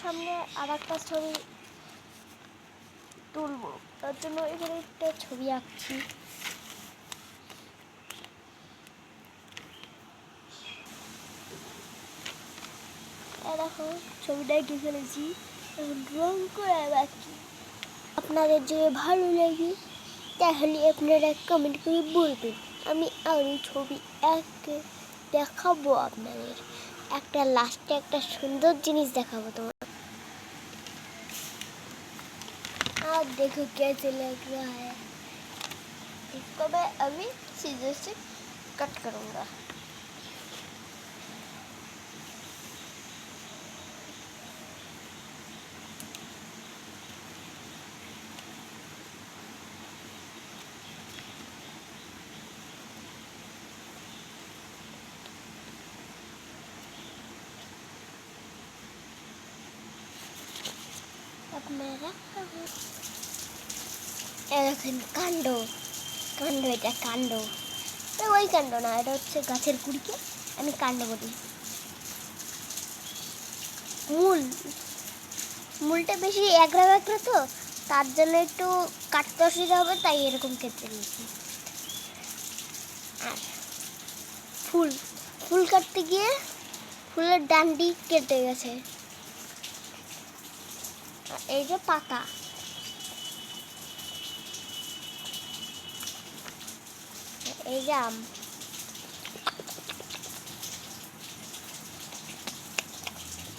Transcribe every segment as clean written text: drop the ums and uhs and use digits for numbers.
সামনে আর একটা ছবি তুলবো, তার জন্য এখানে একটা ছবি আঁকছি। দেখো ছবিটা এঁকে ফেলেছি, এখন রং করা বাকি। আপনাদের যদি ভালো লাগে তাহলে আপনারা কমেন্ট করে বলবেন, আমি আরও ছবি এঁকে দেখাবো আপনাদের। একটা লাস্টে একটা সুন্দর জিনিস দেখাবো তোমার। आप देखो कैसे लग रहा है। इसको मैं अभी सीजर से कट करूँगा। अब मैं रखता हूँ। এখন কাণ্ড কাণ্ড এটা কাণ্ড, ওই কাণ্ড না, এটা হচ্ছে গাছের কুড়িকে আমি কাণ্ড বলি। মূলটা বেশি একরা একরা তো, তার জন্য একটু কাটতে অসুবিধা হবে, তাই এরকম কেটে নিয়েছি। আর ফুল কাটতে গিয়ে ফুলের ডান্ডি কেটে গেছে। এই যে পাতা, এই যে আম,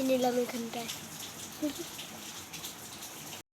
নিলাম এখানটায়।